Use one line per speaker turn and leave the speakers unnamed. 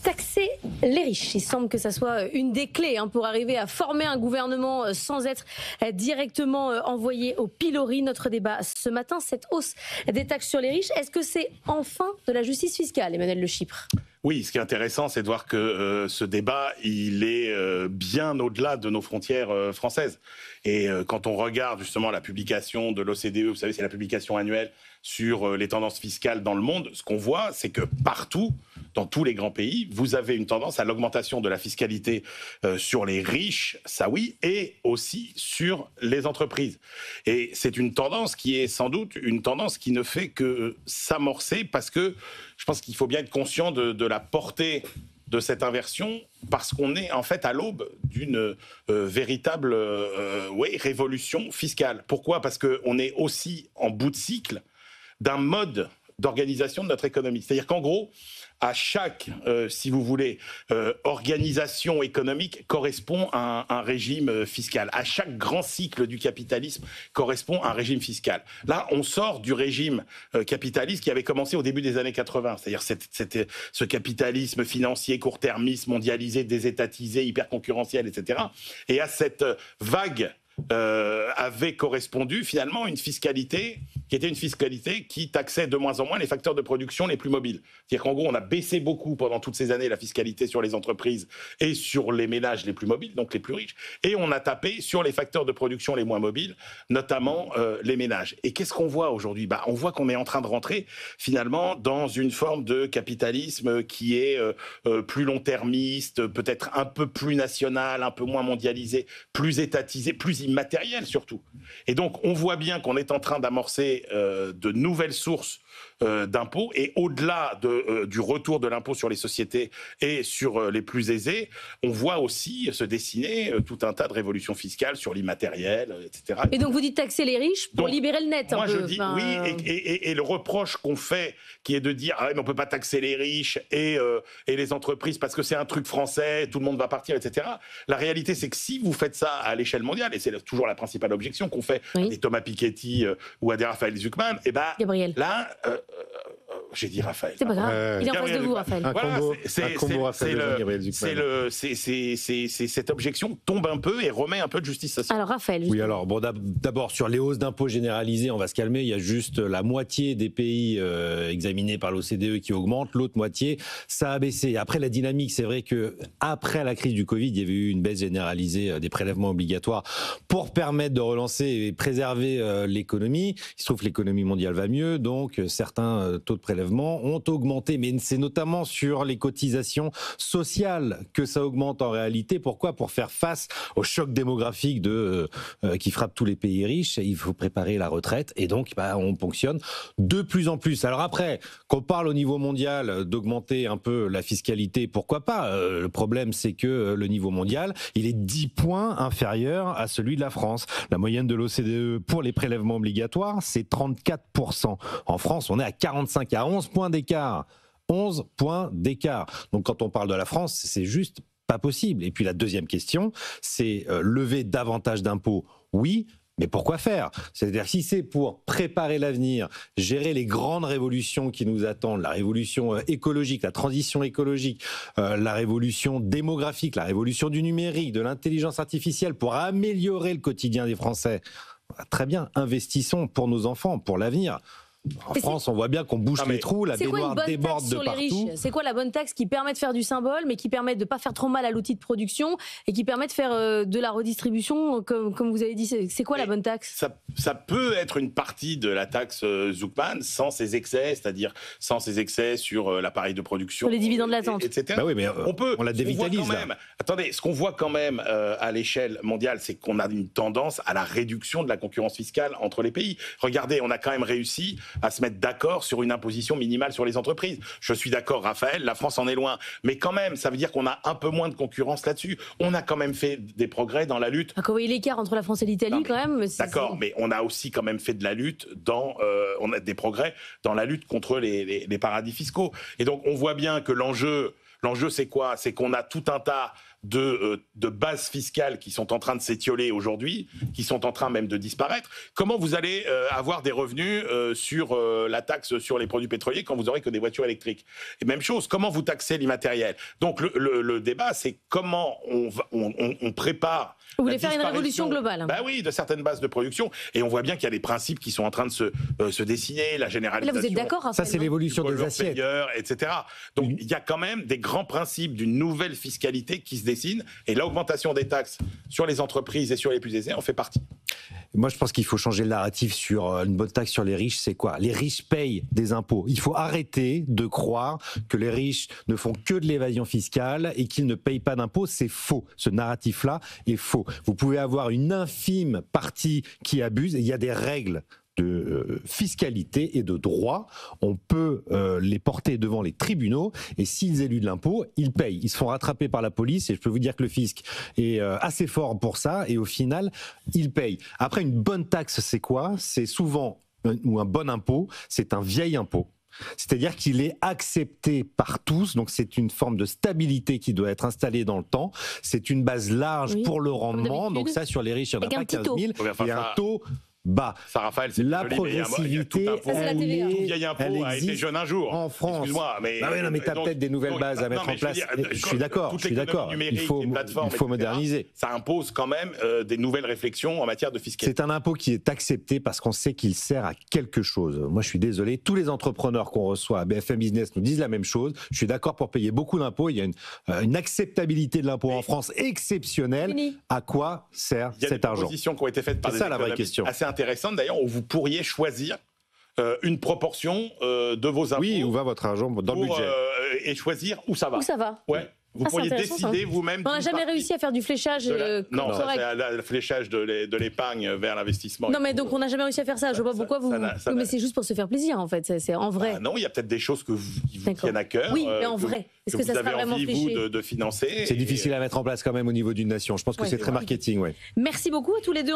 Taxer les riches, il semble que ça soit une des clés pour arriver à former un gouvernement sans être directement envoyé au pilori. Notre débat ce matin, cette hausse des taxes sur les riches, est-ce que c'est enfin de la justice fiscale, Emmanuel Le Chypre ?
Oui, ce qui est intéressant, c'est de voir que ce débat, il est bien au-delà de nos frontières françaises. Et quand on regarde justement la publication de l'OCDE, vous savez, c'est la publication annuelle sur les tendances fiscales dans le monde, ce qu'on voit, c'est que partout, dans tous les grands pays, vous avez une tendance à l'augmentation de la fiscalité sur les riches, ça oui, et aussi sur les entreprises. Et c'est une tendance qui est sans doute une tendance qui ne fait que s'amorcer parce que je pense qu'il faut bien être conscient de la portée de cette inversion, parce qu'on est en fait à l'aube d'une véritable révolution fiscale. Pourquoi ? Parce qu'on est aussi en bout de cycle d'un mode d'organisation de notre économie. C'est-à-dire qu'en gros, à chaque, si vous voulez, organisation économique correspond à un régime fiscal. À chaque grand cycle du capitalisme correspond à un régime fiscal. Là, on sort du régime capitaliste qui avait commencé au début des années 80. C'est-à-dire c'était ce capitalisme financier, court-termiste, mondialisé, désétatisé, hyper concurrentiel, etc. Et à cette vague avait correspondu finalement une fiscalité qui était une fiscalité qui taxait de moins en moins les facteurs de production les plus mobiles. C'est-à-dire qu'en gros, on a baissé beaucoup pendant toutes ces années la fiscalité sur les entreprises et sur les ménages les plus mobiles, donc les plus riches, et on a tapé sur les facteurs de production les moins mobiles, notamment les ménages. Et qu'est-ce qu'on voit aujourd'hui ? On voit qu'on est en train de rentrer finalement dans une forme de capitalisme qui est plus long-termiste, peut-être un peu plus national, un peu moins mondialisé, plus étatisé, plus immatériel surtout. Et donc, on voit bien qu'on est en train d'amorcer de nouvelles sources d'impôts, et au-delà du retour de l'impôt sur les sociétés et sur les plus aisés, on voit aussi se dessiner tout un tas de révolutions fiscales sur l'immatériel, etc.
Et donc vous dites taxer les riches pour libérer le net.
Moi je dis oui, et le reproche qu'on fait, qui est de dire mais on peut pas taxer les riches et les entreprises parce que c'est un truc français, tout le monde va partir, etc. La réalité, c'est que si vous faites ça à l'échelle mondiale, et c'est toujours la principale objection qu'on fait à des Thomas Piketty ou à des Raphaël Zuckman, et
Gabriel.
Là, j'ai dit Raphaël.
C'est pas grave. Il est en face de vous, Raphaël.
Un combo Raphaël.
Cette objection tombe un peu et remet un peu de justice sociale.
Alors Raphaël.
Oui, alors bon, d'abord sur les hausses d'impôts généralisées, on va se calmer. Il y a juste la moitié des pays examinés par l'OCDE qui augmentent, l'autre moitié ça a baissé. Après la dynamique, c'est vrai que après la crise du Covid, il y avait eu une baisse généralisée des prélèvements obligatoires pour permettre de relancer et préserver l'économie. Il se trouve que l'économie mondiale va mieux, donc certains taux de prélèvements ont augmenté, mais c'est notamment sur les cotisations sociales que ça augmente en réalité. Pourquoi ? Pour faire face au choc démographique qui frappe tous les pays riches. Il faut préparer la retraite et donc on ponctionne de plus en plus. Alors après, qu'on parle au niveau mondial d'augmenter un peu la fiscalité, pourquoi pas ? Le problème, c'est que le niveau mondial, il est 10 points inférieur à celui de la France. La moyenne de l'OCDE pour les prélèvements obligatoires, c'est 34%. En France, on est à 45, à 11 points d'écart. 11 points d'écart. Donc quand on parle de la France, c'est juste pas possible. Et puis la deuxième question, c'est lever davantage d'impôts, oui, mais pourquoi faire ? C'est-à-dire si c'est pour préparer l'avenir, gérer les grandes révolutions qui nous attendent, la révolution écologique, la transition écologique, la révolution démographique, la révolution du numérique, de l'intelligence artificielle, pour améliorer le quotidien des Français, très bien, investissons pour nos enfants, pour l'avenir. En France, on voit bien qu'on bouche les trous, la baignoire déborde de partout.
C'est quoi la bonne taxe qui permet de faire du symbole, mais qui permet de ne pas faire trop mal à l'outil de production et qui permet de faire de la redistribution, comme vous avez dit. C'est quoi la bonne taxe ?
Ça peut être une partie de la taxe Zuckman sans ses excès, c'est-à-dire sans ses excès sur l'appareil de production.
Sur les dividendes latentes.
Etc.
Oui, mais on la dévitalise.
Attendez, ce qu'on voit quand même à l'échelle mondiale, c'est qu'on a une tendance à la réduction de la concurrence fiscale entre les pays. Regardez, on a quand même réussi à se mettre d'accord sur une imposition minimale sur les entreprises. Je suis d'accord, Raphaël, la France en est loin. Mais quand même, ça veut dire qu'on a un peu moins de concurrence là-dessus. On a quand même fait des progrès dans la lutte.
Quand vous voyez l'écart entre la France et l'Italie, quand même...
D'accord, mais on a aussi quand même fait de la lutte on a des progrès dans la lutte contre les paradis fiscaux. Et donc, on voit bien que l'enjeu L'enjeu, c'est quoi? C'est qu'on a tout un tas de bases fiscales qui sont en train de s'étioler aujourd'hui, qui sont en train même de disparaître. Comment vous allez avoir des revenus sur la taxe sur les produits pétroliers quand vous aurez que des voitures électriques? Et même chose, comment vous taxez l'immatériel? Donc le débat, c'est comment on prépare.
Vous voulez faire une révolution globale?
Ben oui, de certaines bases de production. Et on voit bien qu'il y a des principes qui sont en train de se dessiner, la généralisation.
Là, vous êtes d'accord?
Ça, c'est l'évolution des assiettes.
Payeurs, etc. Donc il y a quand même des grands principes d'une nouvelle fiscalité qui se dessine. Et l'augmentation des taxes sur les entreprises et sur les plus aisés en fait partie.
Moi, je pense qu'il faut changer le narratif sur une bonne taxe sur les riches. C'est quoi? Les riches payent des impôts. Il faut arrêter de croire que les riches ne font que de l'évasion fiscale et qu'ils ne payent pas d'impôts. C'est faux. Ce narratif-là est faux. Vous pouvez avoir une infime partie qui abuse. Et il y a des règles de fiscalité et de droit, on peut les porter devant les tribunaux et s'ils éludent l'impôt, ils payent. Ils se font rattraper par la police et je peux vous dire que le fisc est assez fort pour ça et au final, ils payent. Après, une bonne taxe, c'est quoi? C'est souvent, ou un bon impôt, c'est un vieil impôt. C'est-à-dire qu'il est accepté par tous, donc c'est une forme de stabilité qui doit être installée dans le temps. C'est une base large pour le rendement, donc ça sur les riches, il n'y en a pas 15 000, il y a un taux bas.
Ça, Raphaël, c'est
la progressivité,
tout vieil impôt a été jeune un jour.
En France.
Excuse-moi, mais
non, mais t'as peut-être des nouvelles bases à mettre en place. Je suis d'accord. Il faut moderniser.
Ça impose quand même des nouvelles réflexions en matière de fiscalité.
C'est un impôt qui est accepté parce qu'on sait qu'il sert à quelque chose. Moi, je suis désolé. Tous les entrepreneurs qu'on reçoit à BFM Business nous disent la même chose. Je suis d'accord pour payer beaucoup d'impôts. Il y a une acceptabilité de l'impôt en France exceptionnelle. À quoi sert cet argent?
Il y a des propositions qui ont été faites par des économistes assez intéressante d'ailleurs, où vous pourriez choisir une proportion de vos impôts.
Oui, où va votre argent dans le budget.
Et choisir où ça va.
Où ça va.
Ouais. Vous pourriez décider vous-même.
On n'a jamais réussi à faire du fléchage
non,
correct.
C'est le fléchage de l'épargne vers l'investissement.
Non, mais donc on n'a jamais réussi à faire ça. Je vois pas pourquoi vous. Mais c'est juste pour se faire plaisir en fait. C'est en vrai.
Non, il y a peut-être des choses qui vous tiennent à cœur.
Oui, mais en vrai. Est-ce que ça sera vraiment fléché?
Vous de financer.
C'est difficile à mettre en place quand même au niveau d'une nation. Je pense que c'est très marketing.
Merci beaucoup à tous les deux.